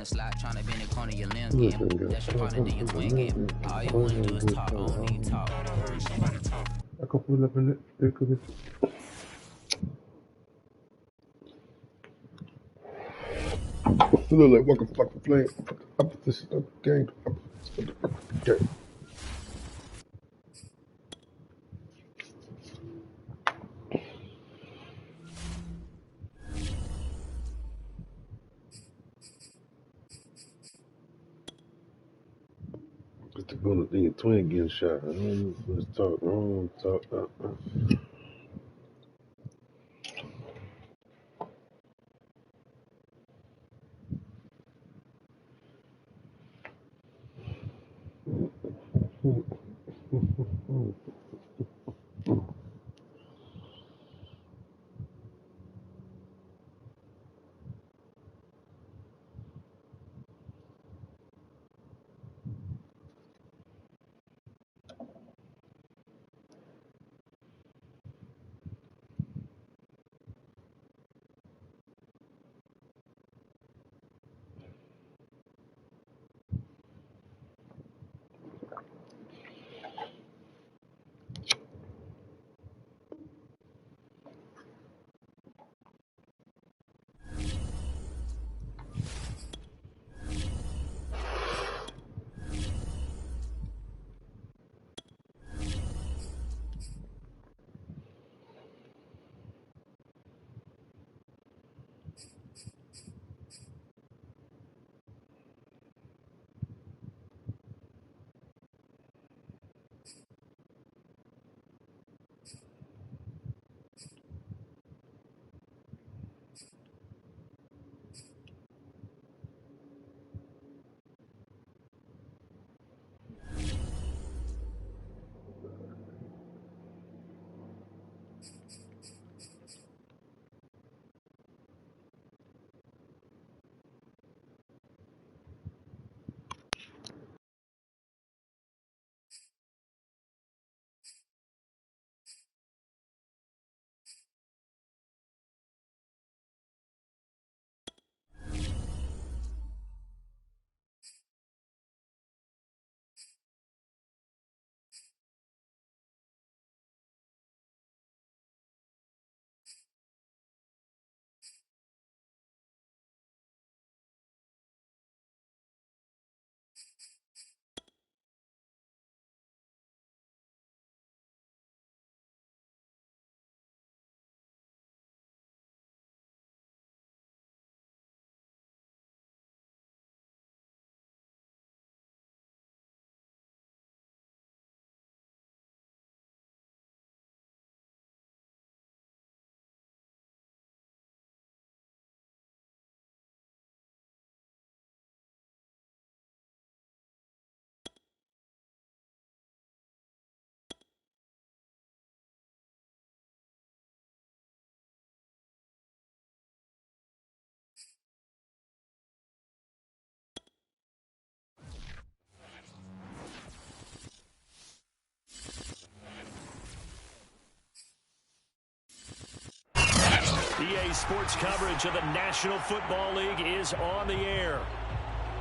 the slot, trying to bend the corner, your limbs game. That's your partner, then your twin game. All you wanna do is talk, I don't need talk. I can pull up in it. You look like walking fucking flame. I put this up gang. Gang. Put the bullet in your twin getting shot. Let's talk. Talk. EA Sports coverage of the National Football League is on the air.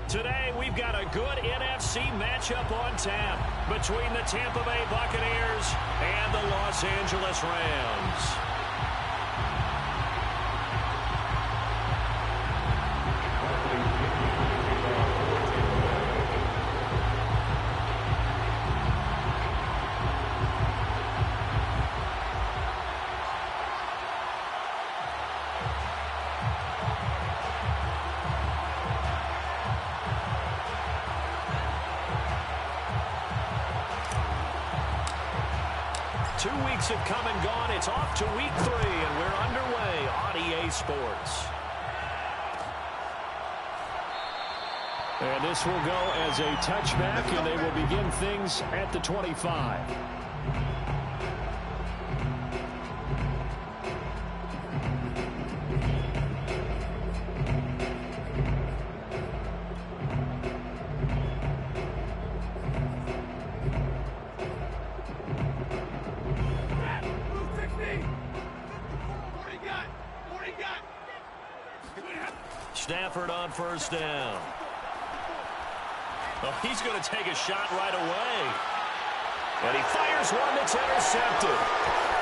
Today, we've got a good NFC matchup on tap between the Tampa Bay Buccaneers and the Los Angeles Rams. 2 weeks have come and gone. It's off to week 3, and we're underway on EA Sports. And this will go as a touchback, and they will begin things at the 25. effort on first down. Oh, he's going to take a shot right away. And he fires one that's intercepted.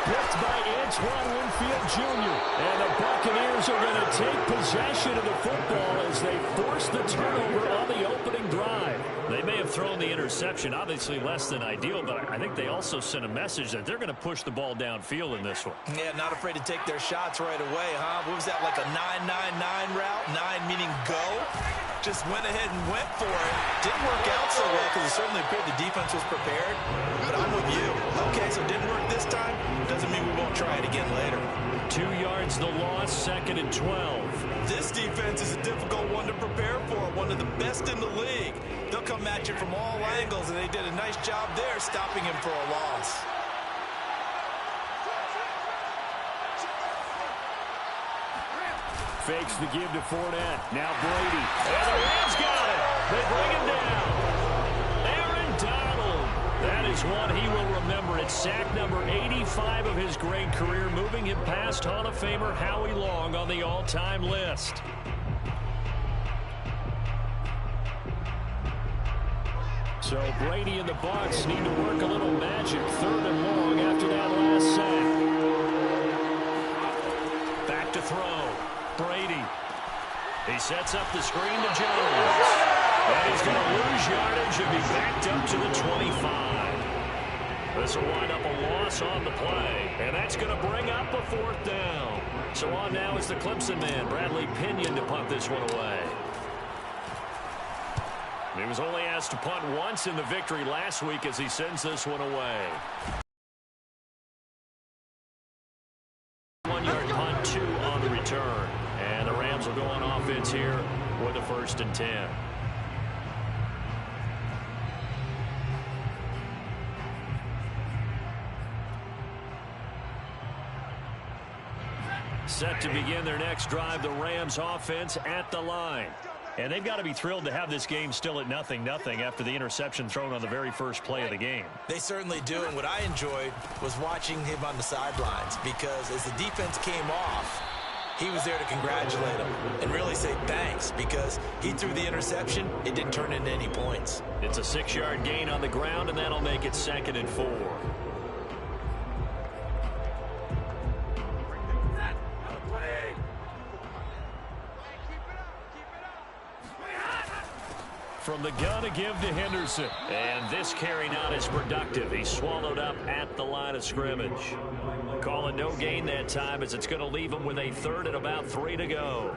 Picked by Antoine Winfield Jr. And the Buccaneers are going to take possession of the football as they force the turnover on the opening drive. They may have thrown the interception, obviously less than ideal, but I think they also sent a message that they're going to push the ball downfield in this one. Yeah, not afraid to take their shots right away, huh? What was that, like a 9-9-9 route? 9 meaning go? Just went ahead and went for it. Didn't work out so well because it certainly appeared the defense was prepared. But I'm with you. Okay, so it didn't work this time. Doesn't mean we won't try it again later. 2 yards the loss, 2nd and 12. This defense is a difficult one to prepare for, one of the best in the league. They'll come at you from all angles, and they did a nice job there stopping him for a loss. Fakes the give to Fournette. Now Brady. And the Rams got it. They bring him down. Aaron Donald. That is one he will remember. It's sack number 85 of his great career, moving him past Hall of Famer Howie Long on the all-time list. So Brady and the Bucs need to work a little magic. 3rd and long after that last sack. Back to throw. Brady. He sets up the screen to Jones. And he's going to lose yardage and be backed up to the 25. This will wind up a loss on the play. And that's going to bring up a 4th down. So on now is the Clemson man, Bradley Pinion, to punt this one away. He was only asked to punt once in the victory last week as he sends this one away. 1-yard punt, 2 on the return. And the Rams will go on offense here with a 1st and 10. Set to begin their next drive, the Rams offense at the line. And they've got to be thrilled to have this game still at 0-0 after the interception thrown on the very first play of the game. They certainly do, and what I enjoyed was watching him on the sidelines because as the defense came off, he was there to congratulate him and really say thanks because he threw the interception. It didn't turn into any points. It's a 6-yard gain on the ground, and that'll make it 2nd and 4. From the gun, a give to Henderson. And this carry not as productive. He's swallowed up at the line of scrimmage. Calling no gain that time as it's going to leave him with a 3rd and about 3 to go.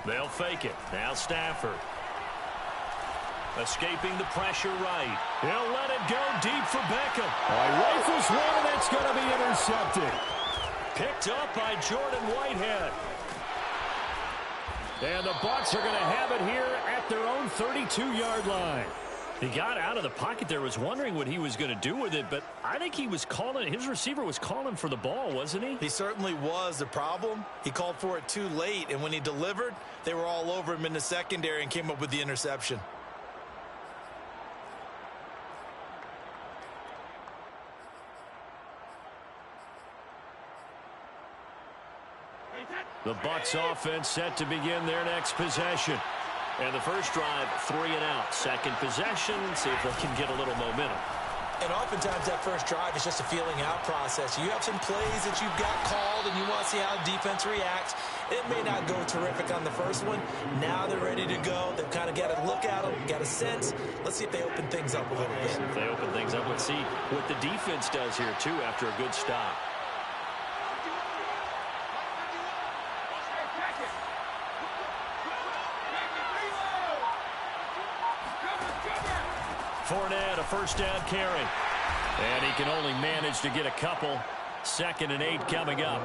They'll fake it. Now Stafford. Escaping the pressure right. He'll let it go deep for Beckham. Rifles one, and that's going to be intercepted. Picked up by Jordan Whitehead. And the Bucs are going to have it here at their own 32-yard line. He got out of the pocket there, was wondering what he was going to do with it, but I think he was calling, his receiver was calling for the ball, wasn't he? He certainly was. The problem, he called for it too late, and when he delivered, they were all over him in the secondary and came up with the interception. The Bucs offense set to begin their next possession. And the first drive, 3 and out. Second possession, see if they can get a little momentum. And oftentimes that first drive is just a feeling out process. You have some plays that you've got called and you want to see how the defense reacts. It may not go terrific on the first one. Now they're ready to go. They've kind of got to look at them, got a sense. Let's see if they open things up a little bit. If they open things up, let's see what the defense does here, too, after a good stop. Fournette, a a first down carry. And he can only manage to get a couple. 2nd and 8 coming up.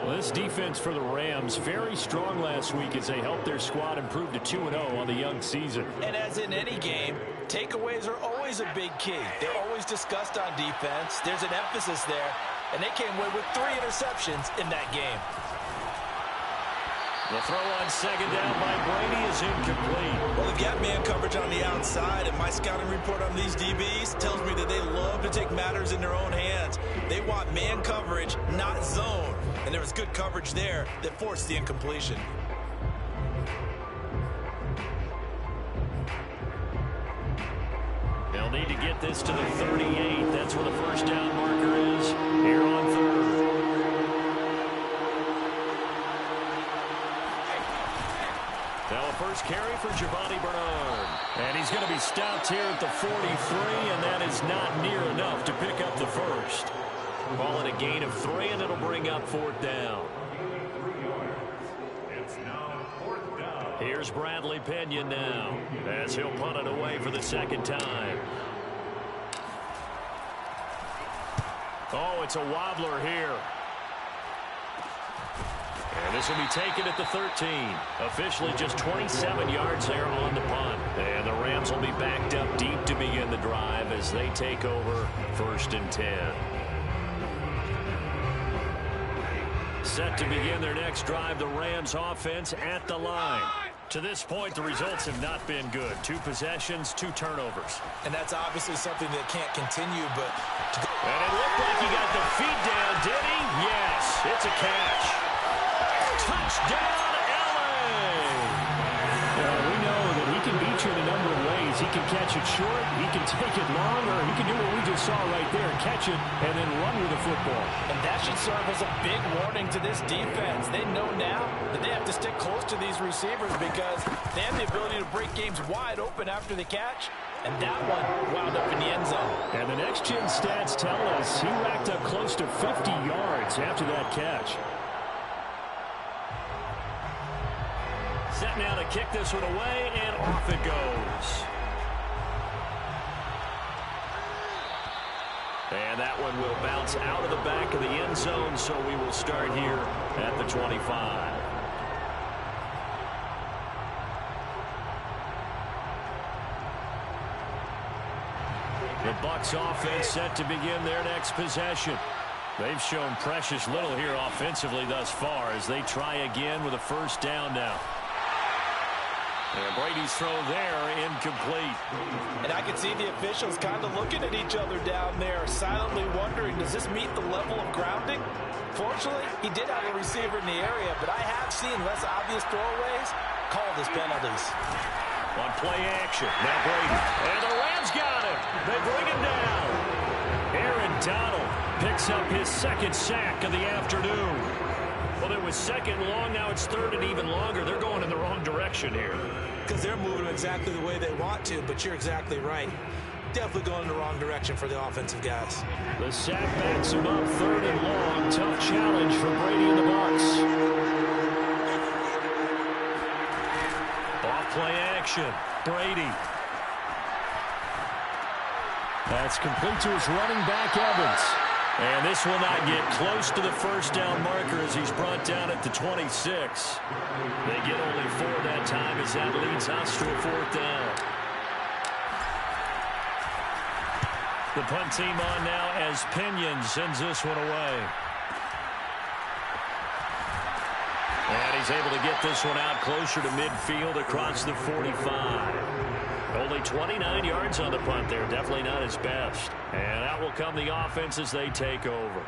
Well, this defense for the Rams, very strong last week as they helped their squad improve to 2-0 on the young season. And as in any game, takeaways are always a big key. They're always discussed on defense. There's an emphasis there, and they came away with 3 interceptions in that game. The throw on 2nd down by Brady is incomplete. Well, they've got man coverage on the outside, and my scouting report on these DBs tells me that they love to take matters in their own hands. They want man coverage, not zone. And there was good coverage there that forced the incompletion. They'll need to get this to the 38. That's where the first down marker is here on 3rd. Now a first carry for Giovanni Bernard. And he's going to be stopped here at the 43, and that is not near enough to pick up the first. Call it a gain of 3, and it'll bring up 4th down. Here's Bradley Pinion now as he'll punt it away for the 2nd time. Oh, it's a wobbler here. And this will be taken at the 13. Officially just 27 yards there on the punt. And the Rams will be backed up deep to begin the drive as they take over 1st and 10. Set to begin their next drive, the Rams offense at the line. To this point, the results have not been good. 2 possessions, 2 turnovers. And that's obviously something that can't continue, but... And it looked like he got the feet down, did he? Yes, it's a catch. Touchdown, LA! We know that he can beat you in a number of ways. He can catch it short, he can take it long, or he can do what we just saw right there, catch it and then run with the football. And that should serve as a big warning to this defense. They know now that they have to stick close to these receivers because they have the ability to break games wide open after the catch. And that one wound up in the end zone. And the next-gen stats tell us he racked up close to 50 yards after that catch. Set now to kick this one away, and off it goes. And that one will bounce out of the back of the end zone, so we will start here at the 25. The Bucs offense set to begin their next possession. They've shown precious little here offensively thus far as they try again with a first down now. And Brady's throw there, incomplete. And I can see the officials kind of looking at each other down there, silently wondering, does this meet the level of grounding? Fortunately, he did have a receiver in the area, but I have seen less obvious throwaways called as penalties. On play action, now Brady. And the Rams got him. They bring him down. Aaron Donald picks up his 2nd sack of the afternoon. Well, it was 2nd long, now it's 3rd and even longer. They're going in the wrong direction here. Because they're moving exactly the way they want to, but you're exactly right. Definitely going in the wrong direction for the offensive guys. The sack backs him up 3rd and long. Tough challenge for Brady and the Bucs. Off-play action. Brady. That's complete to his running back, Evans. And this will not get close to the first down marker as he's brought down at the 26. They get only 4 that time as that leads us to a 4th down. The punt team on now as Pinion sends this one away. And he's able to get this one out closer to midfield across the 45. Only 29 yards on the punt there. Definitely not his best. And out will come the offense as they take over.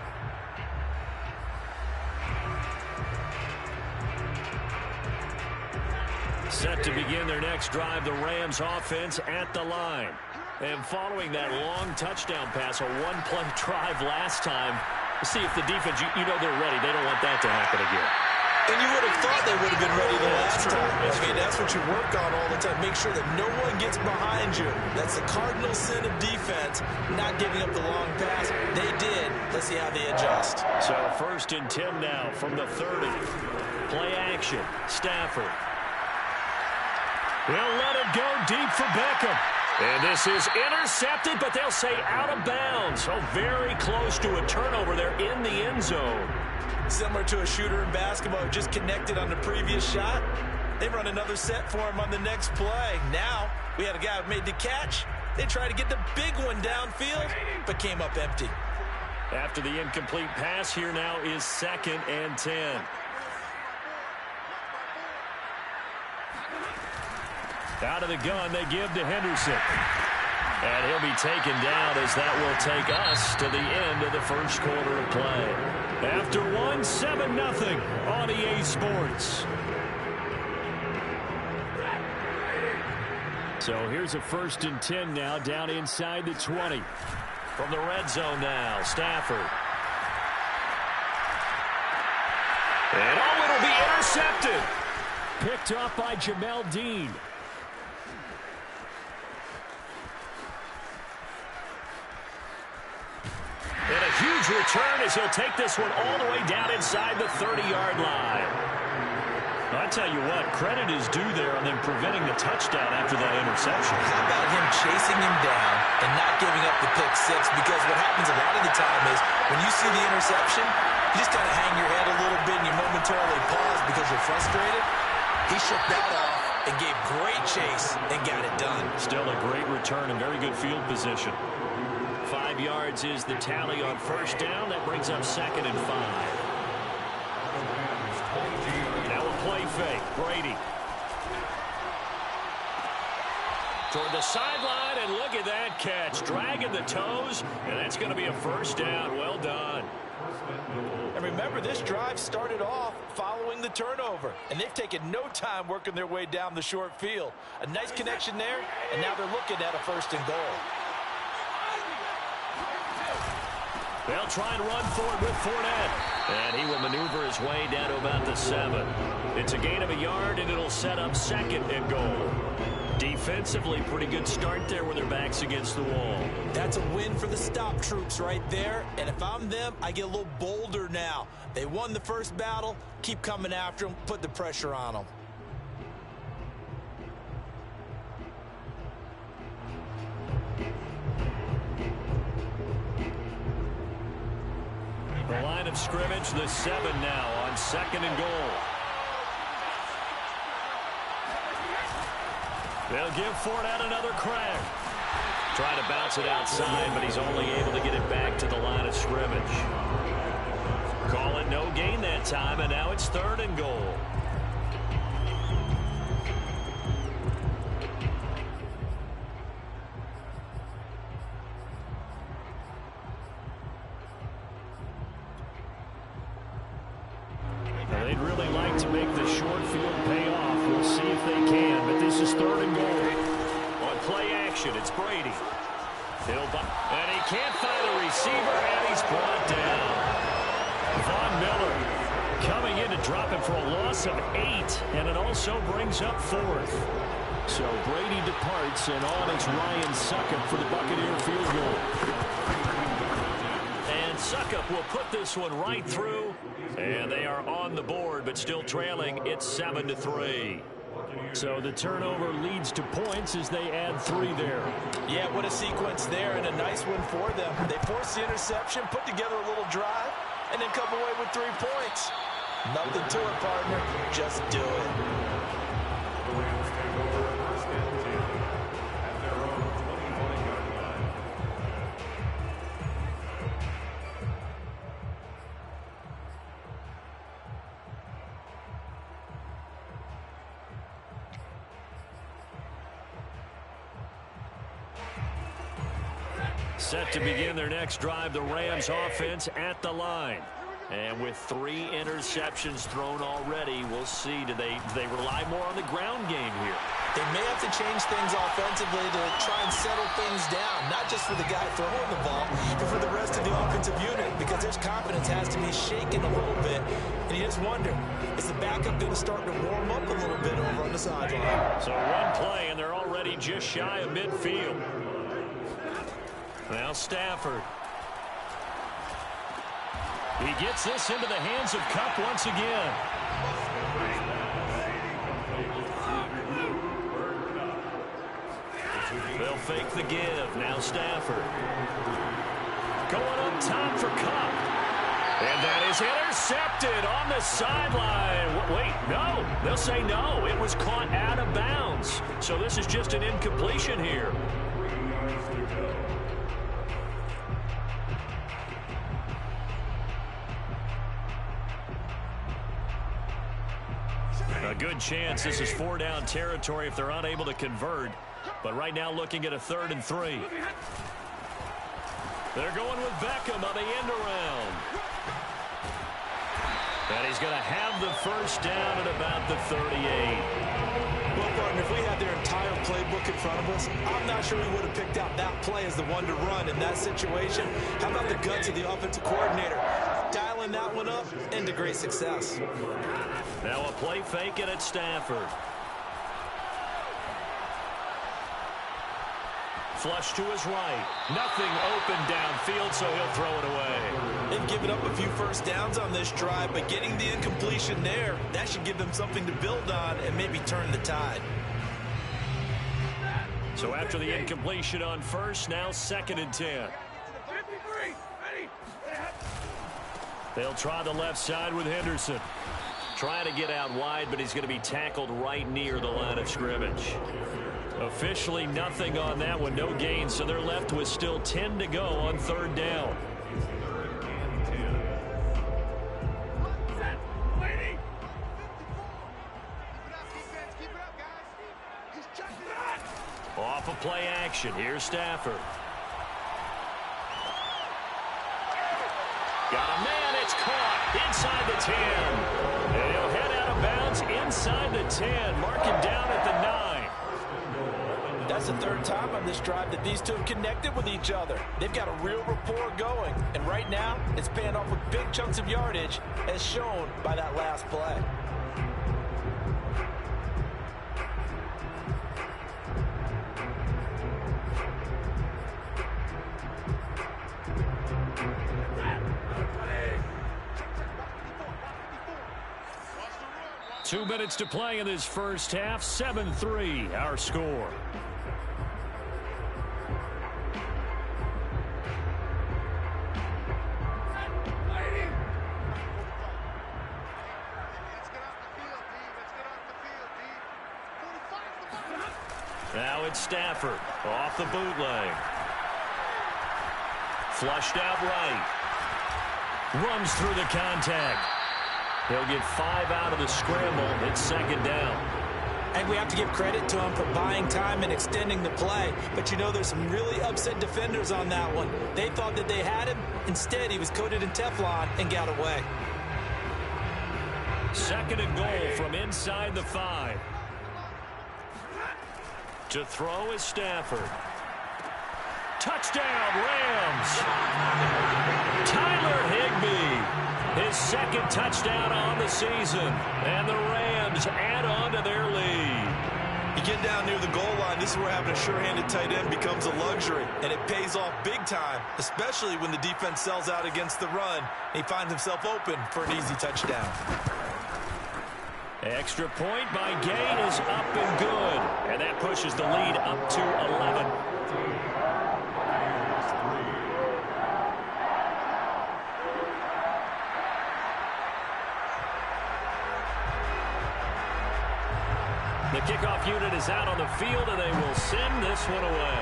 Set to begin their next drive, the Rams offense at the line. And following that long touchdown pass, a one-play drive last time, see if the defense, you know they're ready. They don't want that to happen again. And you would have thought they would have been ready the last time. I mean, that's what you work on all the time. Make sure that no one gets behind you. That's the cardinal sin of defense, not giving up the long pass. They did. Let's see how they adjust. So 1st and 10 now from the 30. Play action. Stafford. He'll let it go deep for Beckham. And this is intercepted, but they'll say out of bounds. So very close to a turnover there in the end zone. Similar to a shooter in basketball who just connected on the previous shot. They run another set for him on the next play. Now we had a guy who made the catch. They tried to get the big one downfield, but came up empty. After the incomplete pass, here now is 2nd and 10. Out of the gun, they give to Henderson. And he'll be taken down as that will take us to the end of the first quarter of play. After one, 7-0 on EA Sports. So here's a 1st and 10 now down inside the 20. From the red zone now, Stafford. And it'll be intercepted. Picked up by Jamel Dean. And a huge return as he'll take this one all the way down inside the 30-yard line. I tell you what, credit is due there on them preventing the touchdown after that interception. How about him chasing him down and not giving up the pick six? Because what happens a lot of the time is when you see the interception, you just kind of hang your head a little bit and you momentarily pause because you're frustrated. He shook that off and gave great chase and got it done. Still a great return and very good field position. 5 yards is the tally on 1st down. That brings up 2nd and 5. Now a play fake. Brady. Toward the sideline, and look at that catch. Dragging the toes, and that's going to be a 1st down. Well done. And remember, this drive started off following the turnover, and they've taken no time working their way down the short field. A nice connection there, and now they're looking at a 1st and goal. They'll try and run forward with Fournette. And he will maneuver his way down to about the 7. It's a gain of a yard, and it'll set up 2nd and goal. Defensively, pretty good start there with their backs against the wall. That's a win for the stop troops right there. And if I'm them, I get a little bolder now. They won the first battle. Keep coming after them. Put the pressure on them. The line of scrimmage, the 7 now on 2nd and goal. They'll give Fournette another crack. Trying to bounce it outside, but he's only able to get it back to the line of scrimmage. Call it no gain that time, and now it's 3rd and goal. They'd really like to make the short field pay off. We'll see if they can, but this is 3rd and goal. On play action, it's Brady. And he can't find a receiver, and he's brought down. Von Miller coming in to drop him for a loss of 8, and it also brings up 4th. So Brady departs, and on is Ryan Succop for the Buccaneer field goal. And Succop will put this one right through. And they are on the board, but still trailing. It's 7-3. So the turnover leads to points as they add 3 there. Yeah, what a sequence there, and a nice one for them. They force the interception, put together a little drive, and then come away with 3 points. Nothing to it, partner. Just do it. Set to begin their next drive, the Rams offense at the line. And with 3 interceptions thrown already, we'll see. Do they rely more on the ground game here? They may have to change things offensively to try and settle things down, not just for the guy throwing the ball, but for the rest of the offensive unit, because their confidence has to be shaken a little bit. And you just wonder, is the backup going to start to warm up a little bit over on the sideline? So one play, and they're already just shy of midfield. Now Stafford. He gets this into the hands of Kupp once again. They'll fake the give. Now Stafford. Going up top for Cup. And that is intercepted on the sideline. Wait, no. They'll say no. It was caught out of bounds. So this is just an incompletion here. A good chance this is 4-down territory if they're unable to convert. But right now looking at a 3rd and 3. They're going with Beckham on the end around. And he's going to have the first down at about the 38. Well, partner, if we had their entire playbook in front of us, I'm not sure we would have picked out that play as the one to run in that situation. How about the guts of the offensive coordinator? Dialing that one up into great success. Now a play fake it at Stafford. Flush to his right. Nothing open downfield, so he'll throw it away. They've given up a few first downs on this drive, but getting the incompletion there, that should give them something to build on and maybe turn the tide. So after the incompletion on first, now 2nd and 10. They'll try the left side with Henderson. Trying to get out wide, but he's going to be tackled right near the line of scrimmage. Officially nothing on that one, no gain, so they're left with still 10 to go on 3rd down. Off of play action, here's Stafford. Got a man, it's caught inside the 10. And he'll head out of bounds inside the 10, mark him down at the 9. That's the 3rd time on this drive that these two have connected with each other. They've got a real rapport going, and right now it's paying off with big chunks of yardage as shown by that last play. Two minutes to play in this first half. 7-3, our score. Now it's Stafford off the bootleg. Flushed out right. Runs through the contact. He'll get 5 out of the scramble. It's 2nd down. And we have to give credit to him for buying time and extending the play. But you know, there's some really upset defenders on that one. They thought that they had him. Instead, he was coated in Teflon and got away. 2nd and goal from inside the 5. To throw is Stafford. Touchdown, Rams. Tyler Higbee. His 2nd touchdown on the season. And the Rams add on to their lead. You get down near the goal line, this is where having a sure-handed tight end becomes a luxury. And it pays off big time, especially when the defense sells out against the run. He finds himself open for an easy touchdown. Extra point by Gay is up and good. And that pushes the lead up to 11. The kickoff unit is out on the field, and they will send this one away.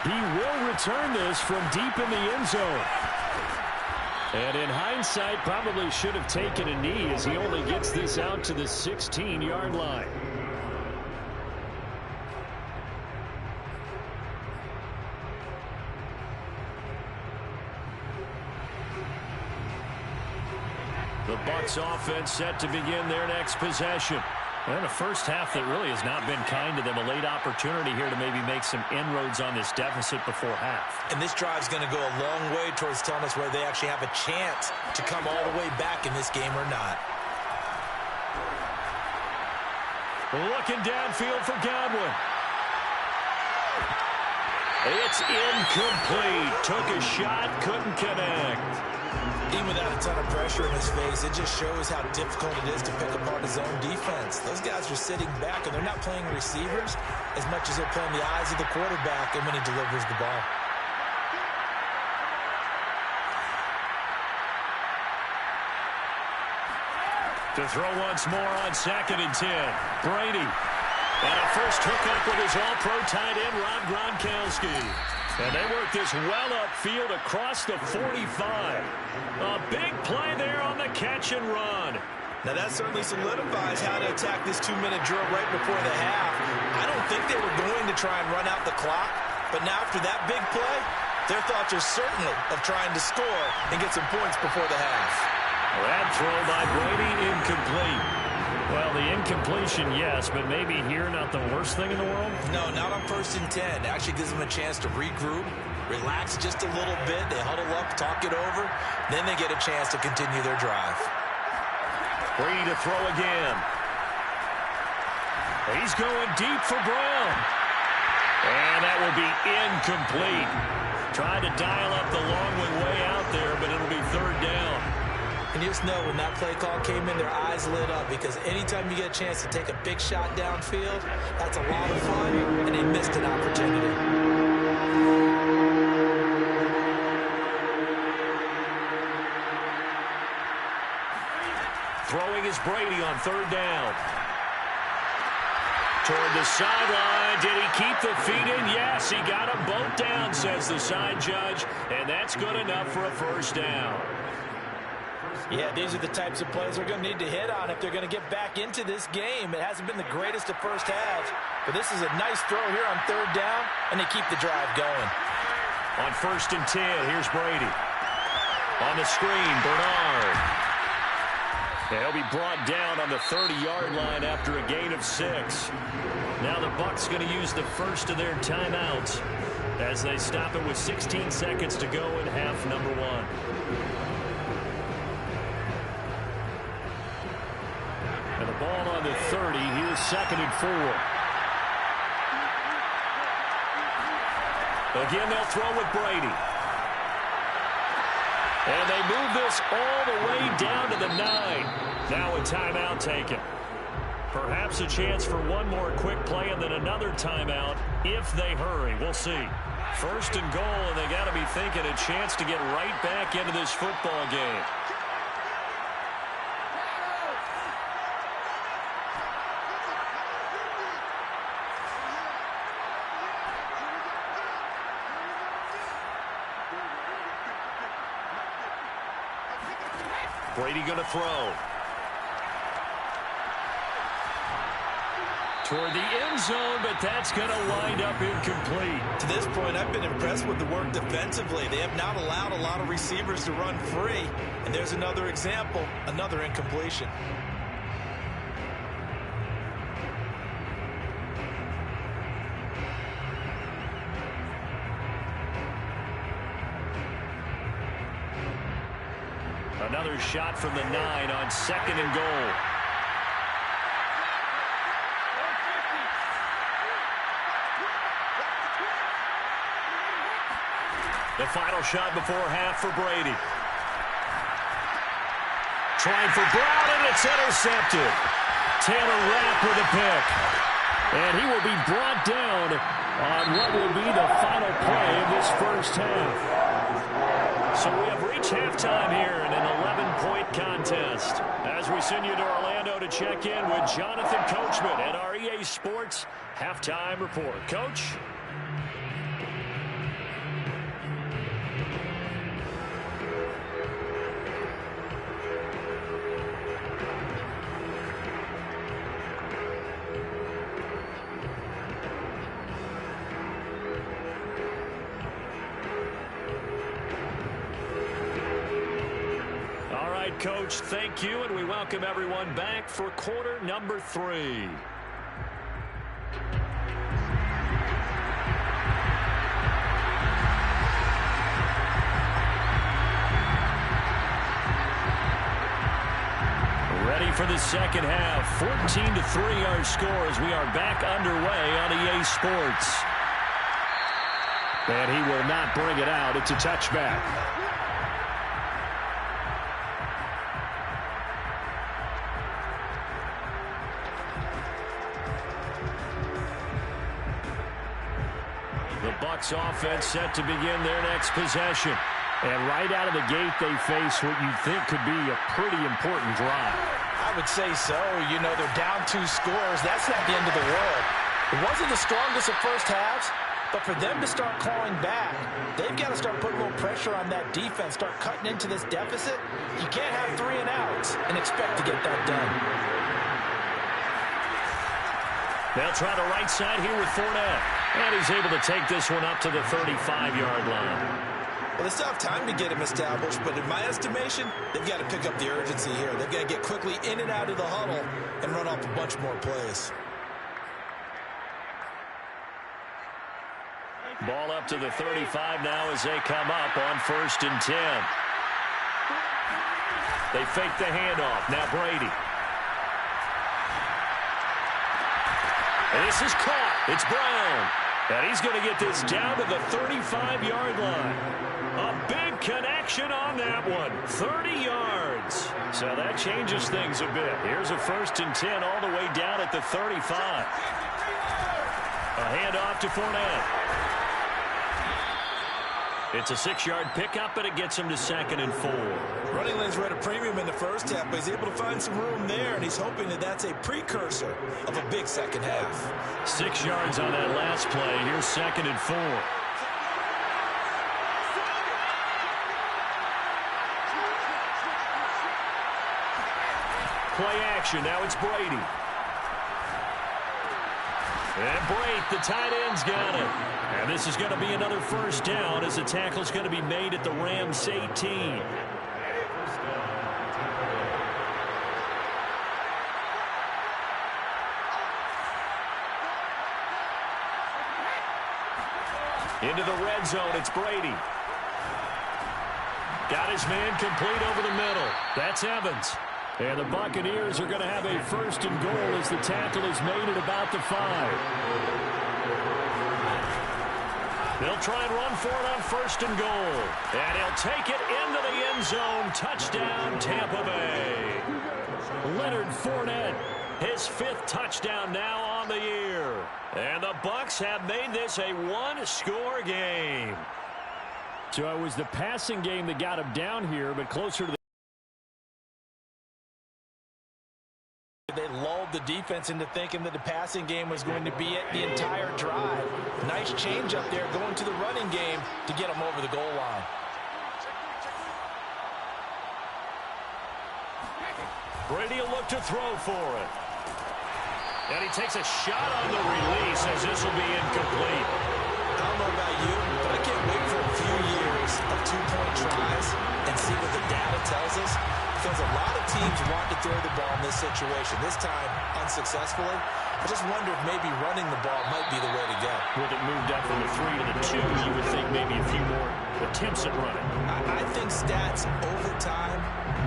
He will return this from deep in the end zone. And in hindsight, probably should have taken a knee as he only gets this out to the 16-yard line. The Bucs offense set to begin their next possession. And a first half that really has not been kind to them. A late opportunity here to maybe make some inroads on this deficit before half. And this drive's going to go a long way towards telling us whether they actually have a chance to come all the way back in this game or not. Looking downfield for Godwin. It's incomplete. Took a shot, couldn't connect. Even without a ton of pressure in his face, it just shows how difficult it is to pick apart his own defense. Those guys are sitting back, and they're not playing receivers as much as they're playing the eyes of the quarterback and when he delivers the ball. To throw once more on 2nd and 10. Brady. And a first hookup with his all-pro tight end, Rob Gronkowski. And they work this well upfield across the 45. A big play there on the catch and run. Now that certainly solidifies how to attack this 2-minute drill right before the half. I don't think they were going to try and run out the clock, but now after that big play, their thoughts are certainly of trying to score and get some points before the half. That throw by Brady, incomplete. Well, the incompletion, yes, but maybe here not the worst thing in the world? No, not on 1st and 10. It actually gives them a chance to regroup, relax just a little bit. They huddle up, talk it over. Then they get a chance to continue their drive. Brady to throw again. He's going deep for Brown. And that will be incomplete. Tried to dial up the long way out there, but it'll be 3rd down. And you just know when that play call came in, their eyes lit up, because anytime you get a chance to take a big shot downfield, that's a lot of fun, and they missed an opportunity. Throwing is Brady on 3rd down. Toward the sideline. Did he keep the feet in? Yes, he got them both down, says the side judge, and that's good enough for a 1st down. Yeah, these are the types of plays they're going to need to hit on if they're going to get back into this game. It hasn't been the greatest of first halves, but this is a nice throw here on 3rd down, and they keep the drive going. On 1st and 10, here's Brady. On the screen, Bernard. And he'll be brought down on the 30-yard line after a gain of 6. Now the Bucs going to use the first of their timeouts as they stop it with 16 seconds to go in half number 1. And the ball on the 30. Here's 2nd and 4. Again, they'll throw with Brady. And they move this all the way down to the 9. Now a timeout taken. Perhaps a chance for one more quick play and then another timeout if they hurry. We'll see. 1st and goal, and they got to be thinking a chance to get right back into this football game. Brady going to throw. Toward the end zone, but that's going to wind up incomplete. To this point, I've been impressed with the work defensively. They have not allowed a lot of receivers to run free. And there's another example, another incompletion. Another shot from the 9 on 2nd and goal. The final shot before half for Brady. Trying for Brown, and it's intercepted. Taylor Rapp with a pick. And he will be brought down on what will be the final play of this first half. So we have reached halftime here in an 11-point contest. As we send you to Orlando to check in with Jonathan Coachman at our EA Sports Halftime Report. Coach? Coach, thank you, and we welcome everyone back for quarter number 3. Ready for the second half. 14-3 our score as we are back underway on EA Sports. And he will not bring it out. It's a touchback. Bucs offense set to begin their next possession. And right out of the gate, they face what you think could be a pretty important drive. I would say so. You know, they're down 2 scores. That's not the end of the world. It wasn't the strongest of first halves, but for them to start clawing back, they've got to start putting a little pressure on that defense, start cutting into this deficit. You can't have 3 and outs and expect to get that done. They'll try the right side here with Fournette. And he's able to take this one up to the 35-yard line. Well, they still have time to get him established, but in my estimation, they've got to pick up the urgency here. They've got to get quickly in and out of the huddle and run off a bunch more plays. Ball up to the 35 now as they come up on 1st and 10. They fake the handoff. Now Brady. And this is caught. It's Brown. And he's going to get this down to the 35-yard line. A big connection on that one. 30 yards. So that changes things a bit. Here's a 1st and 10 all the way down at the 35. A handoff to Fournette. It's a 6-yard pickup, and it gets him to 2nd and 4. Running lanes were at a premium in the first half, but he's able to find some room there, and he's hoping that that's a precursor of a big second half. 6 yards on that last play. Here's 2nd and 4. Play action. Now it's Brady. And Brate, the tight end's got it. And this is going to be another 1st down as the tackle's going to be made at the Rams 18. Into the red zone, it's Brady. Got his man complete over the middle. That's Evans. And the Buccaneers are going to have a 1st and goal as the tackle is made at about the 5. They'll try and run for it on 1st and goal. And he'll take it into the end zone. Touchdown, Tampa Bay. Leonard Fournette, his 5th touchdown now on the year. And the Bucs have made this a 1-score game. So it was the passing game that got him down here, but closer to the They lulled the defense into thinking that the passing game was going to be it the entire drive. Nice change up there going to the running game to get them over the goal line. Brady will look to throw for it. And he takes a shot on the release as this will be incomplete. I don't know about you, but I can't wait for a few years of 2-point tries and see what the data tells us. Because a lot of teams want to throw the ball in this situation. This time, unsuccessfully. I just wonder if maybe running the ball might be the way to go. With it moved up from the 3 to the 2, you would think maybe a few more attempts at running. I think stats over time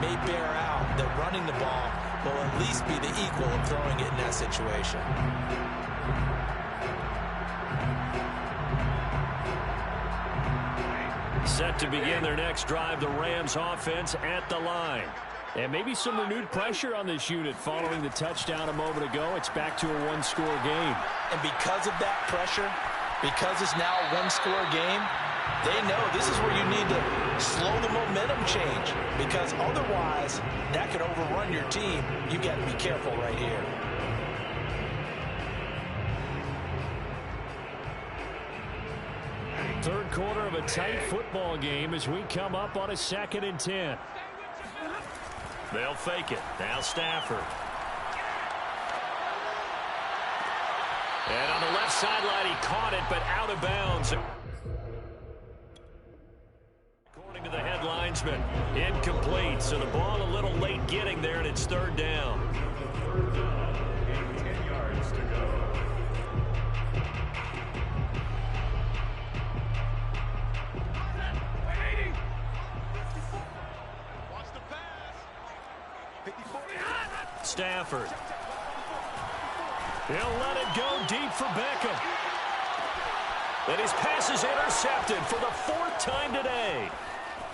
may bear out that running the ball will at least be the equal of throwing it in that situation. Set to begin their next drive, the Rams offense at the line. And maybe some renewed pressure on this unit following the touchdown a moment ago. It's back to a 1-score game. And because of that pressure, because it's now a 1-score game, they know this is where you need to slow the momentum change. Because otherwise, that could overrun your team. You've got to be careful right here. Third quarter of a tight football game as we come up on a 2nd and 10. They'll fake it. Now Stafford. And on the left sideline, he caught it, but out of bounds. According to the headlinesman, incomplete. So the ball a little late getting there, and it's 3rd down. 10 yards to go. Stafford. He'll let it go deep for Beckham. And his pass is intercepted for the 4th time today.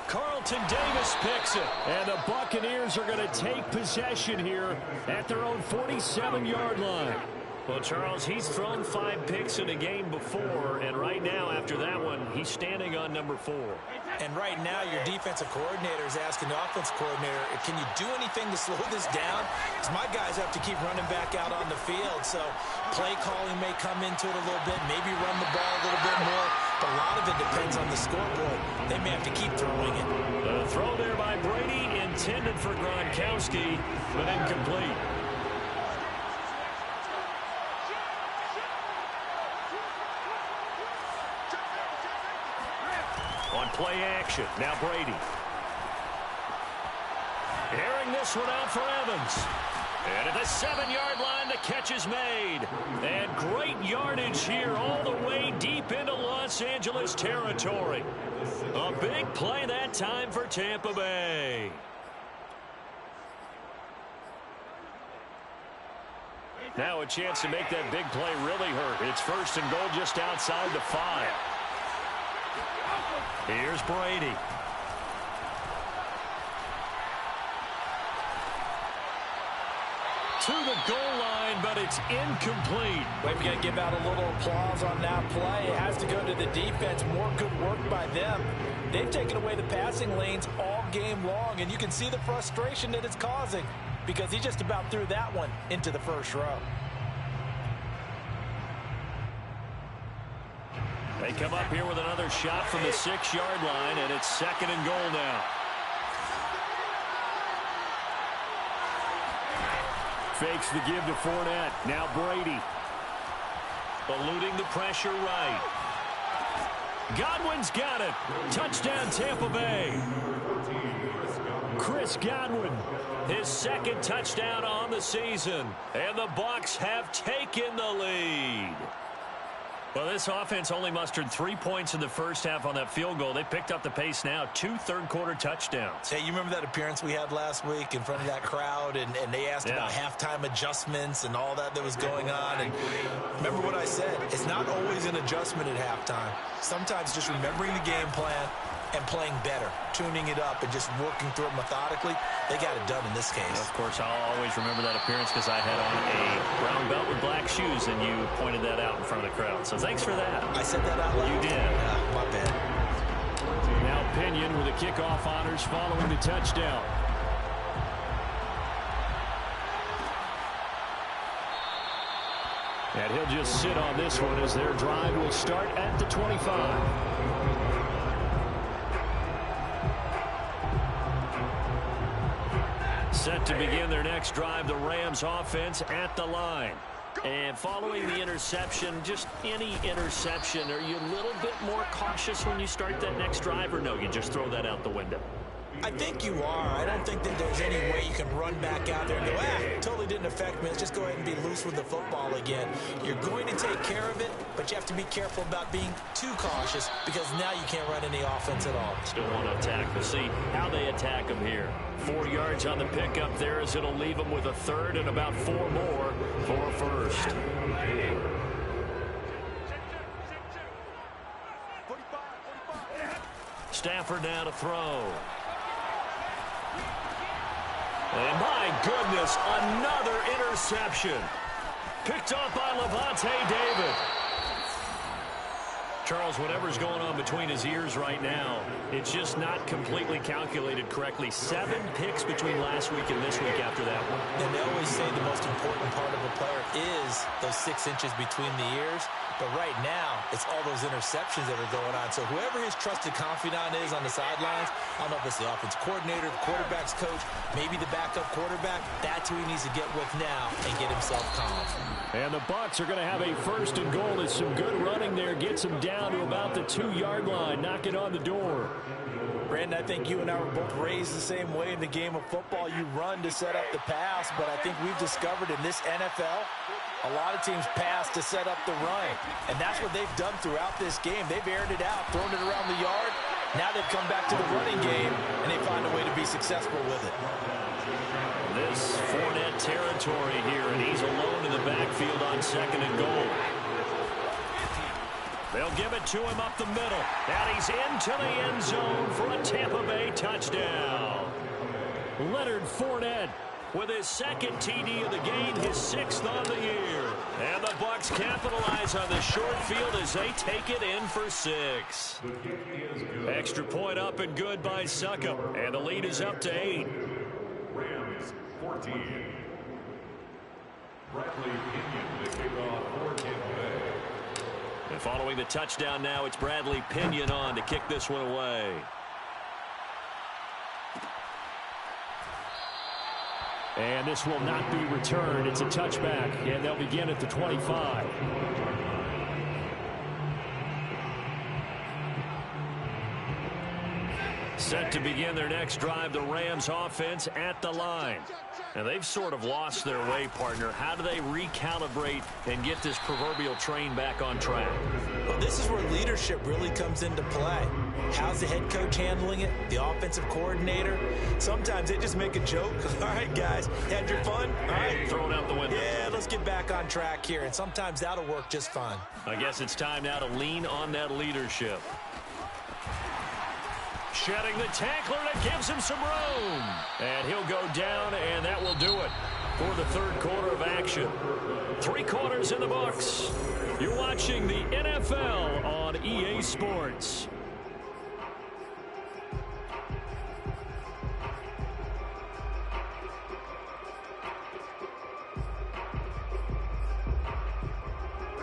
Carlton Davis picks it. And the Buccaneers are going to take possession here at their own 47-yard line. Well, Charles, he's thrown 5 picks in a game before, and right now, after that one, he's standing on number 4. And right now, your defensive coordinator is asking the offensive coordinator, can you do anything to slow this down? Because my guys have to keep running back out on the field, so play calling may come into it a little bit, maybe run the ball a little bit more, but a lot of it depends on the scoreboard. They may have to keep throwing it. The throw there by Brady, intended for Gronkowski, but incomplete. On play action, now Brady. Airing this one out for Evans. And at the 7-yard line, the catch is made. And great yardage here all the way deep into Los Angeles territory. A big play that time for Tampa Bay. Now a chance to make that big play really hurt. It's 1st and goal just outside the 5. Here's Brady. To the goal line, but it's incomplete. We've got to give out a little applause on that play. It has to go to the defense. More good work by them. They've taken away the passing lanes all game long, and you can see the frustration that it's causing because he just about threw that one into the first row. They come up here with another shot from the 6-yard line, and it's 2nd and goal now. Fakes the give to Fournette. Now Brady. Eluding the pressure right. Godwin's got it. Touchdown Tampa Bay. Chris Godwin, his 2nd touchdown on the season. And the Bucs have taken the lead. Well, this offense only mustered 3 points in the first half on that field goal. They picked up the pace now. 2 third-quarter touchdowns. Hey, you remember that appearance we had last week in front of that crowd, and they asked about halftime adjustments and all that was going on. And remember what I said. It's not always an adjustment at halftime. Sometimes just remembering the game plan and playing better, tuning it up, and just working through it methodically. They got it done in this case. Of course, I'll always remember that appearance because I had on a brown belt with black shoes, and you pointed that out in front of the crowd. So thanks for that. I said that out loud? You did. Yeah, my bad. Now Pinion with the kickoff honors following the touchdown. And he'll just sit on this one as their drive will start at the 25. Set to begin their next drive, the Rams offense at the line. And following the interception, just any interception, are you a little bit more cautious when you start that next drive, or no, you just throw that out the window? I think you are. I don't think that there's any way you can run back out there and go, totally didn't affect me. Let's just go ahead and be loose with the football again. You're going to take care of it, but you have to be careful about being too cautious because now you can't run any offense at all. Still want to attack. We'll see how they attack them here. 4 yards on the pickup there as it'll leave them with a 3rd and about 4 more for a 1st. Stafford now to throw. And my goodness, another interception. Picked up by Levante David. Charles, whatever's going on between his ears right now, it's just not completely calculated correctly. 7 picks between last week and this week after that one. And they always say the most important part of a player is those 6 inches between the ears. But right now, it's all those interceptions that are going on. So whoever his trusted confidant is on the sidelines, I don't know if it's the offense coordinator, the quarterback's coach, maybe the backup quarterback, that's who he needs to get with now and get himself calm. And the Bucs are going to have a 1st and goal. It's some good running there. Gets them down to about the 2-yard line. Knock it on the door. Brandon, I think you and I were both raised the same way in the game of football. You run to set up the pass, but I think we've discovered in this NFL, a lot of teams pass to set up the run. And that's what they've done throughout this game. They've aired it out, thrown it around the yard. Now they've come back to the running game, and they find a way to be successful with it. This Fournette territory here, and he's alone in the backfield on 2nd and goal. They'll give it to him up the middle. And he's into the end zone for a Tampa Bay touchdown. Leonard Fournette with his second TD of the game, his 6th on the year. And the Bucs capitalize on the short field as they take it in for 6. Extra point up and good by Succop, and the lead is up to 8. Rams 14. Bradley Pinion to kick off for Tampa Bay. And following the touchdown now, it's Bradley Pinion on to kick this one away. And this will not be returned. It's a touchback, and they'll begin at the 25. Set to begin their next drive, the Rams offense at the line. Now, they've sort of lost their way, partner. How do they recalibrate and get this proverbial train back on track? Well, this is where leadership really comes into play. How's the head coach handling it? The offensive coordinator? Sometimes they just make a joke. All right, guys, had your fun? All right. Throw it out the window. Yeah, let's get back on track here, and sometimes that'll work just fine. I guess it's time now to lean on that leadership. Shedding the tackler, that gives him some room. And he'll go down, and that will do it for the third quarter of action. 3 quarters in the books. You're watching the NFL on EA Sports.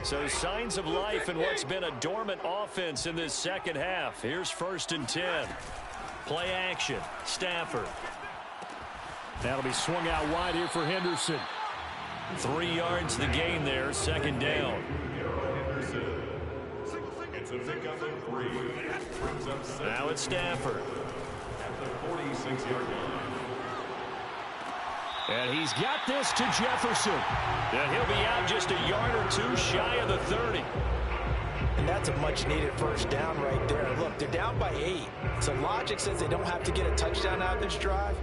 So signs of life in what's been a dormant offense in this second half. Here's 1st and 10. Play action. Stafford. That'll be swung out wide here for Henderson. 3 yards the gain there. 2nd down. It's a pickup of 3. Brings up 7 Now it's Stafford. at the 46-yard line. And he's got this to Jefferson. And he'll be out just a yard or 2 shy of the 30. And that's a much-needed first down right there. Look, they're down by 8. So logic says they don't have to get a touchdown out of this drive.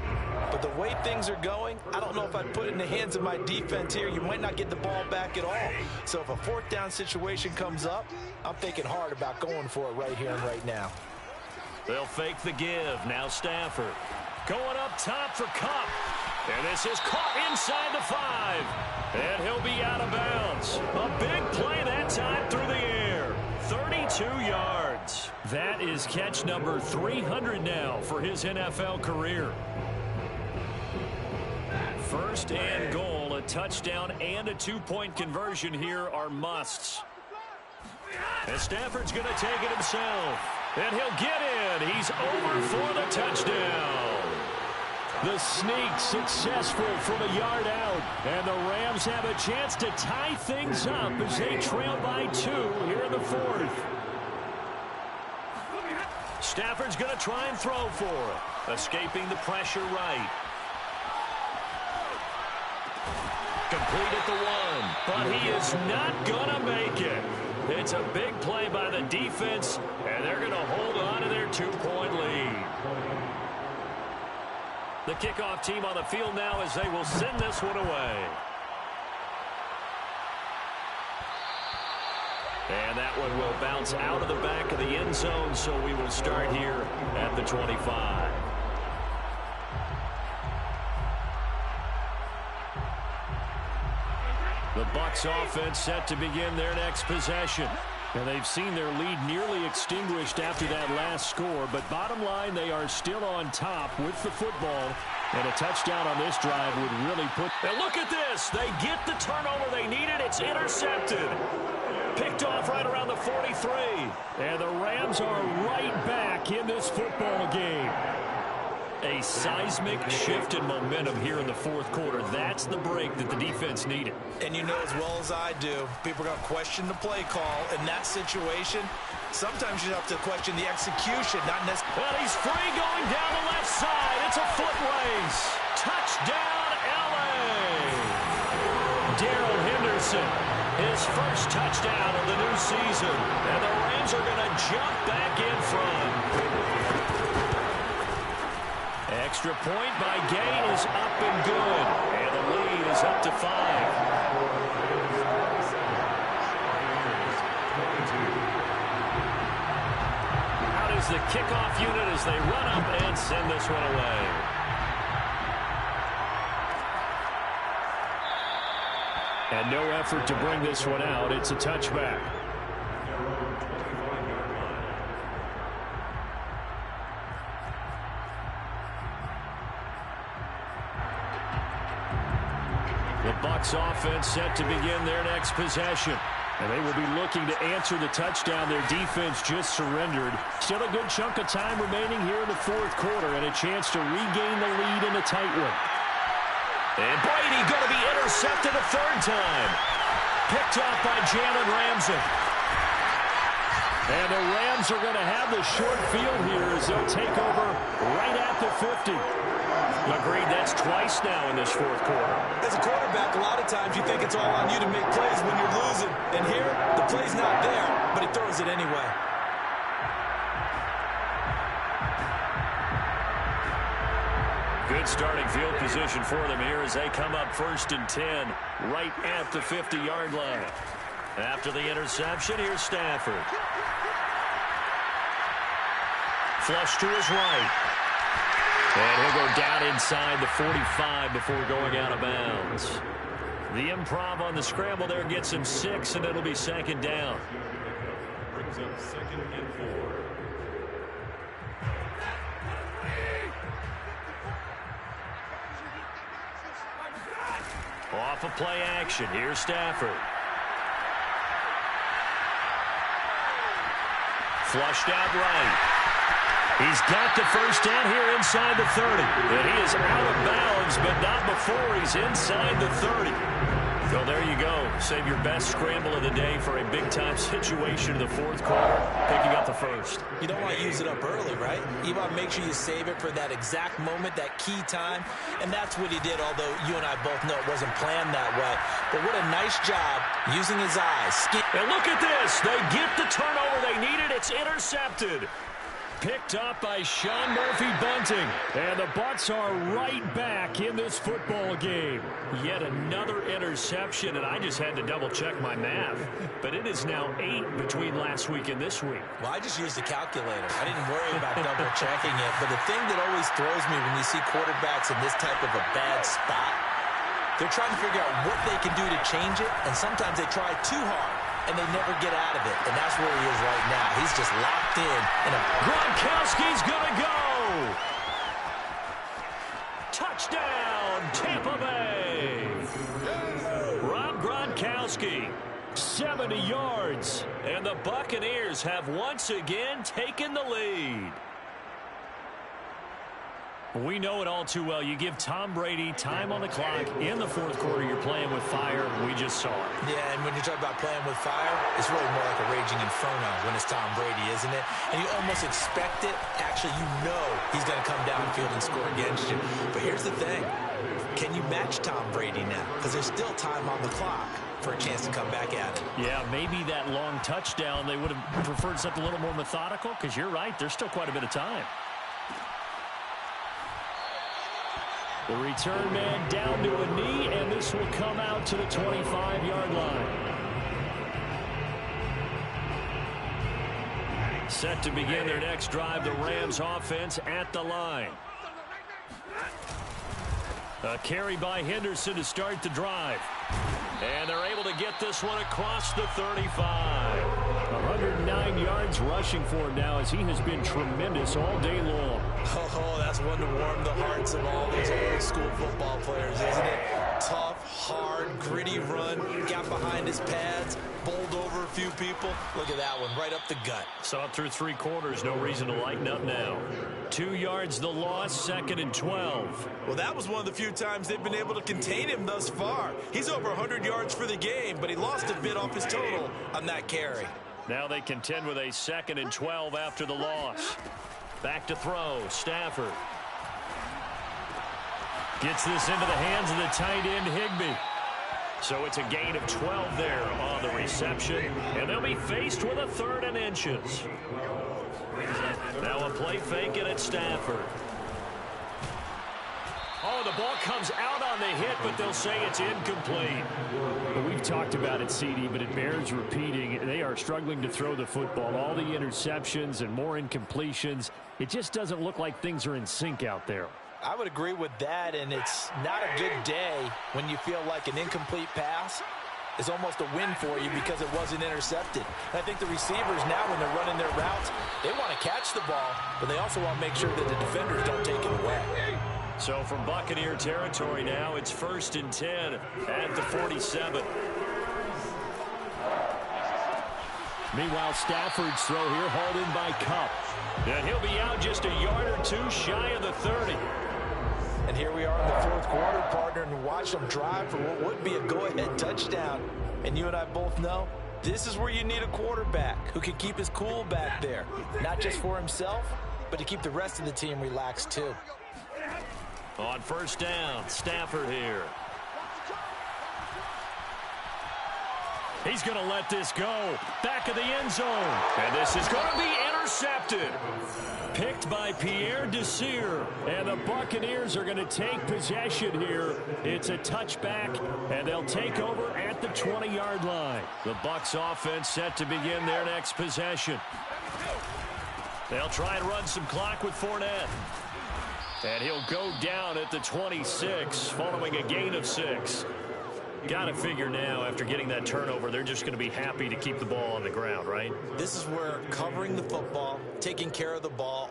But the way things are going, I don't know if I'd put it in the hands of my defense here. You might not get the ball back at all. So if a 4th down situation comes up, I'm thinking hard about going for it right here and right now. They'll fake the give. Now Stafford. Going up top for Kupp. And this is caught inside the 5. And he'll be out of bounds. A big play that time through the air. 32 yards. That is catch number 300 now for his NFL career. 1st and goal. A touchdown and a 2-point conversion here are musts. And Stafford's going to take it himself. And he'll get in. He's over for the touchdown. The sneak successful from a yard out. And the Rams have a chance to tie things up as they trail by 2 here in the 4th. Stafford's going to try and throw for it. Escaping the pressure right. Complete at the 1. But he is not going to make it. It's a big play by the defense. And they're going to hold on to their 2-point lead. The kickoff team on the field now as they will send this one away. And that one will bounce out of the back of the end zone, so we will start here at the 25. The Bucs offense set to begin their next possession. And they've seen their lead nearly extinguished after that last score. But bottom line, they are still on top with the football. And a touchdown on this drive would really put... And look at this. They get the turnover they needed. It's intercepted. Picked off right around the 43. And the Rams are right back in this football game. A seismic shift in momentum here in the 4th quarter. That's the break that the defense needed. And you know as well as I do, people are going to question the play call. In that situation, sometimes you have to question the execution, not necessarily. Well, he's free going down the left side. It's a foot race. Touchdown, L.A. Darrell Henderson, his first touchdown of the new season. And the Rams are going to jump back in front. Extra point by Gay is up and good. And the lead is up to 5. Out is the kickoff unit as they run up and send this one away. And no effort to bring this one out. It's a touchback. The Bucs offense set to begin their next possession. And they will be looking to answer the touchdown their defense just surrendered. Still a good chunk of time remaining here in the fourth quarter and a chance to regain the lead in a tight one. And Brady going to be intercepted a third time. Picked off by Jalen Ramsey. And the Rams are going to have the short field here as they'll take over right at the 50. Agreed, that's twice now in this fourth quarter. As a quarterback, a lot of times you think it's all on you to make plays when you're losing. And here, the play's not there, but he throws it anyway. Good starting field position for them here as they come up 1st and 10 right at the 50-yard line. After the interception, here's Stafford. Flush to his right. And he'll go down inside the 45 before going out of bounds. The improv on the scramble there gets him 6, and it'll be 2nd down. Brings up 2nd and 4. Off of play action, here's Stafford. Flushed out right. He's got the first down here inside the 30. And he is out of bounds, but not before he's inside the 30. So there you go. Save your best scramble of the day for a big-time situation in the fourth quarter, picking up the first. You don't want to use it up early, right? You want to make sure you save it for that exact moment, that key time. And that's what he did, although you and I both know it wasn't planned that way. But what a nice job using his eyes. And look at this. They get the turnover they needed. It's intercepted. Picked up by Sean Murphy-Bunting. And the Bucs are right back in this football game. Yet another interception, and I just had to double-check my math. But it is now 8 between last week and this week. Well, I just used the calculator. I didn't worry about double-checking it. But the thing that always throws me when you see quarterbacks in this type of a bad spot, they're trying to figure out what they can do to change it, and sometimes they try too hard. And they never get out of it. And that's where he is right now. He's just locked in Gronkowski's going to go. Touchdown, Tampa Bay. Rob Gronkowski, 70 yards. And the Buccaneers have once again taken the lead. We know it all too well. You give Tom Brady time on the clock in the fourth quarter. You're playing with fire. We just saw it. Yeah, and when you're talking about playing with fire, it's really more like a raging inferno when it's Tom Brady, isn't it? And you almost expect it. Actually, you know he's going to come downfield and score against you. But here's the thing. Can you match Tom Brady now? Because there's still time on the clock for a chance to come back at it. Yeah, maybe that long touchdown, they would have preferred something a little more methodical, because you're right, there's still quite a bit of time. The return man down to a knee, and this will come out to the 25-yard line. Set to begin their next drive, the Rams offense at the line. A carry by Henderson to start the drive. And they're able to get this one across the 35. 109 yards rushing for him now as he has been tremendous all day long. Oh, that's one to warm the hearts of all those old school football players, isn't it? Tough, hard, gritty run. Got behind his pads, bowled over a few people. Look at that one, right up the gut. Saw it through 3 quarters. No reason to lighten up now. 2 yards the loss, 2nd and 12. Well, that was one of the few times they've been able to contain him thus far. He's over 100 yards for the game, but he lost a bit off his total on that carry. Now they contend with a 2nd and 12 after the loss. Back to throw, Stafford. Gets this into the hands of the tight end, Higbee. So it's a gain of 12 there on the reception, and they'll be faced with a 3rd and inches. Now a play fake, and it's Stafford. Oh, the ball comes out on the hit, but they'll say it's incomplete. Well, we've talked about it, CD, but it bears repeating. They are struggling to throw the football. All the interceptions and more incompletions. It just doesn't look like things are in sync out there. I would agree with that, and it's not a good day when you feel like an incomplete pass is almost a win for you because it wasn't intercepted. And I think the receivers now, when they're running their routes, they want to catch the ball, but they also want to make sure that the defenders don't take it away. So from Buccaneer territory now, it's 1st and 10 at the 47. Meanwhile, Stafford's throw here hauled in by Kupp. And he'll be out just a yard or two shy of the 30. And here we are in the 4th quarter, partner, and watch them drive for what would be a go-ahead touchdown. And you and I both know this is where you need a quarterback who can keep his cool back there, not just for himself, but to keep the rest of the team relaxed too. On 1st down, Stafford here. He's going to let this go. Back of the end zone. And this is going to be intercepted. Picked by Pierre Desir. And the Buccaneers are going to take possession here. It's a touchback, and they'll take over at the 20-yard line. The Bucs offense set to begin their next possession. They'll try and run some clock with Fournette. And he'll go down at the 26 following a gain of 6. Got to figure now, after getting that turnover, they're just going to be happy to keep the ball on the ground, right? This is where covering the football, taking care of the ball,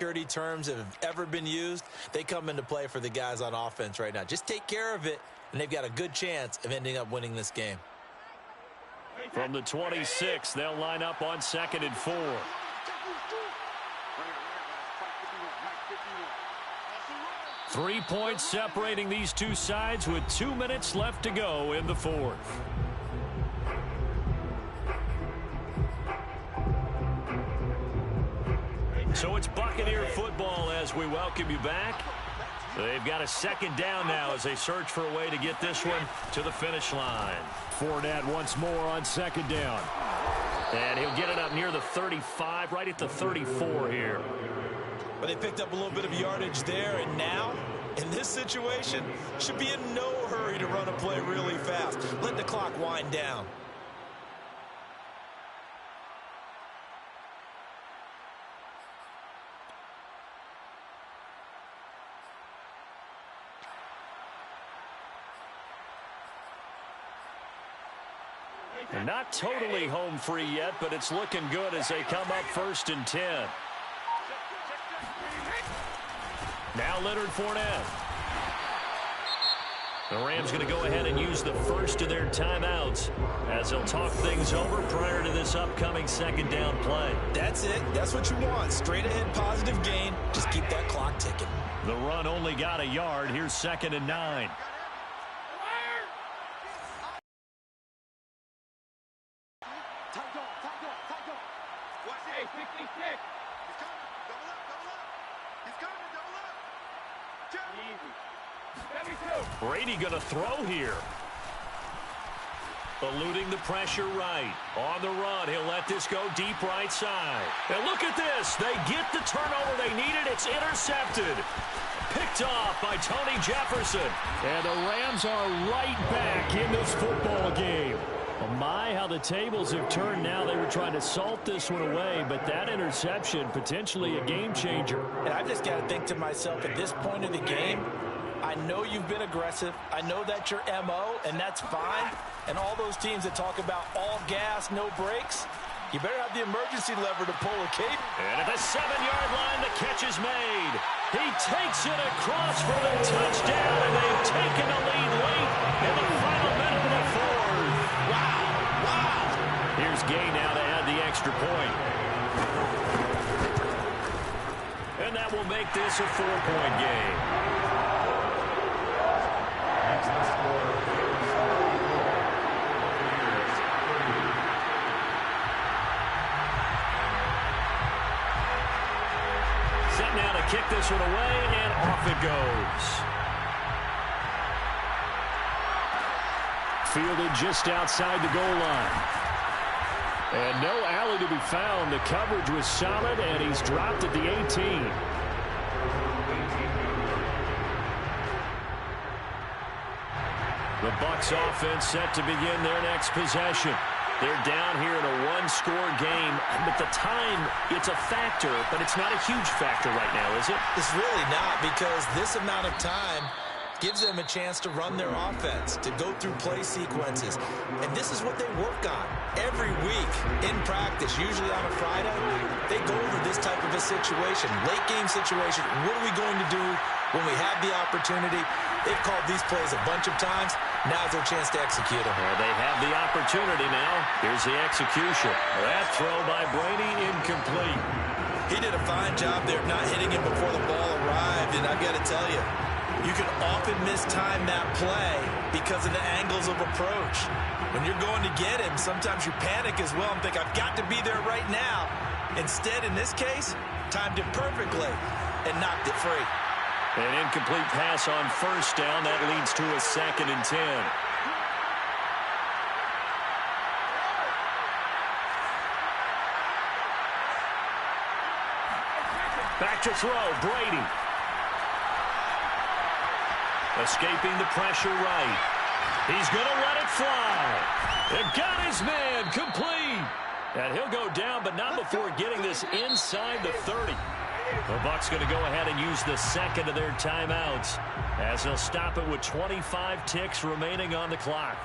security terms that have ever been used, they come into play for the guys on offense right now. Just take care of it, and they've got a good chance of ending up winning this game. From the 26, they'll line up on 2nd and 4. 3 points separating these two sides with 2 minutes left to go in the 4th. So it's Buccaneer football as we welcome you back. They've got a 2nd down now as they search for a way to get this one to the finish line. Fournette once more on 2nd down. And he'll get it up near the 35, right at the 34 here. But they picked up a little bit of yardage there, and now, in this situation, should be in no hurry to run a play really fast. Let the clock wind down. And not totally home free yet, but it's looking good as they come up 1st and 10. Now Leonard Fournette. The Rams going to go ahead and use the first of their timeouts as they'll talk things over prior to this upcoming 2nd down play. That's it. That's what you want. Straight ahead positive gain. Just keep that clock ticking. The run only got a yard. Here's 2nd and 9. Brady going to throw here. Eluding the pressure right. On the run, he'll let this go deep right side. And look at this. They get the turnover they needed. It's intercepted. Picked off by Tony Jefferson. And the Rams are right back in this football game. Oh my, how the tables have turned now. They were trying to salt this one away, but that interception, potentially a game changer. And I've just got to think to myself, at this point of the game, I know you've been aggressive. I know that's your MO, and that's fine. And all those teams that talk about all gas, no brakes, you better have the emergency lever to pull a cape. And at the 7-yard line, the catch is made. He takes it across for the touchdown, and they've taken the lead late in the final minute of the 4th. Wow, wow. Here's Gay now to add the extra point. And that will make this a 4-point game. Set now to kick this one away, and off it goes. Fielded just outside the goal line. And no alley to be found. The coverage was solid, and he's dropped at the 18. The Bucs offense set to begin their next possession. They're down here in a one-score game, but the time, it's a factor, but it's not a huge factor right now, is it? It's really not, because this amount of time gives them a chance to run their offense, to go through play sequences. And this is what they work on every week in practice, usually on a Friday. They go over this type of a situation, late game situation. What are we going to do when we have the opportunity? They've called these plays a bunch of times. Now's their chance to execute them. Well, they have the opportunity now. Here's the execution. That throw by Brady, incomplete. He did a fine job there of not hitting him before the ball arrived, and I've got to tell you, you can often mistime that play because of the angles of approach. When you're going to get him, sometimes you panic as well and think, I've got to be there right now. Instead, in this case, timed it perfectly and knocked it free. An incomplete pass on first down. That leads to a 2nd and 10. Back to throw, Brady. Escaping the pressure right. He's going to let it fly. They've got his man complete. And he'll go down, but not before getting this inside the 30. The Bucs going to go ahead and use the second of their timeouts as they'll stop it with 25 ticks remaining on the clock.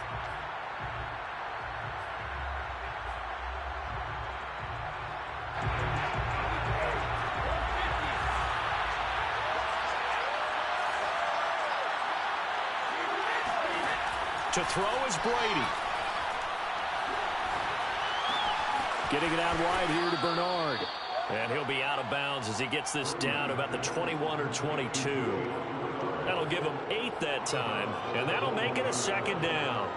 To throw is Brady. Getting it out wide here to Bernard. And he'll be out of bounds as he gets this down about the 21 or 22. That'll give him 8 that time, and that'll make it a 2nd down.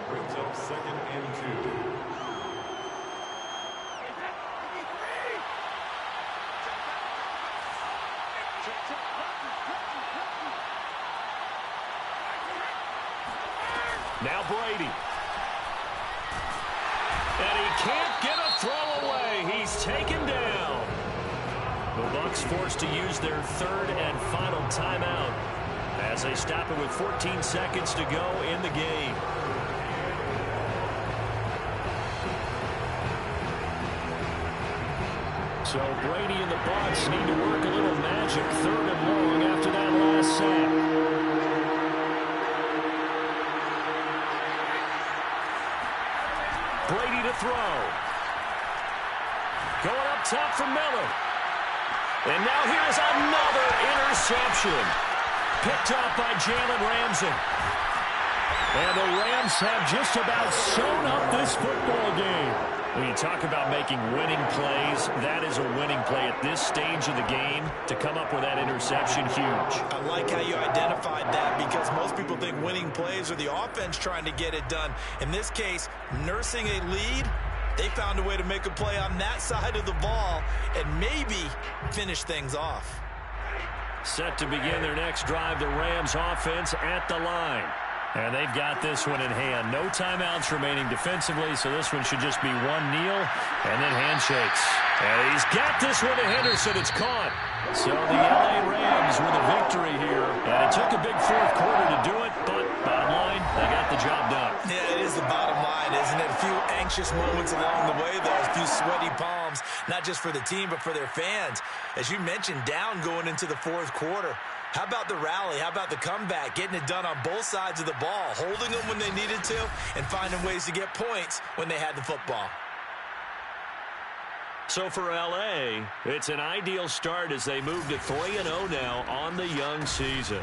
Brings up 2nd and 2. Now Brady. And he can't get a throw away. He's taken down. The Bucs forced to use their 3rd and final timeout as they stop it with 14 seconds to go in the game. So Brady and the Bucs need to work a little magic 3rd and long after that last sack. Brady to throw. Going up top for Miller. And now here's another interception. Picked up by Jalen Ramsey. And the Rams have just about sewn up this football game. When you talk about making winning plays, that is a winning play at this stage of the game. To come up with that interception, huge. I like how you identified that because most people think winning plays are the offense trying to get it done. In this case, nursing a lead, they found a way to make a play on that side of the ball and maybe finish things off. Set to begin their next drive, the Rams offense at the line. And they've got this one in hand. No timeouts remaining defensively, so this one should just be one kneel and then handshakes. And he's got this one to Henderson. It's caught. So the L.A. Rams with a victory here. And it took a big 4th quarter to do it, but bottom line, they got the job done. Yeah, it is the bottom line, isn't it? A few anxious moments along the way, though. A few sweaty palms, not just for the team, but for their fans. As you mentioned, down going into the 4th quarter. How about the rally? How about the comeback? Getting it done on both sides of the ball, holding them when they needed to, and finding ways to get points when they had the football. So for L.A., it's an ideal start as they move to 3-0 now on the young season.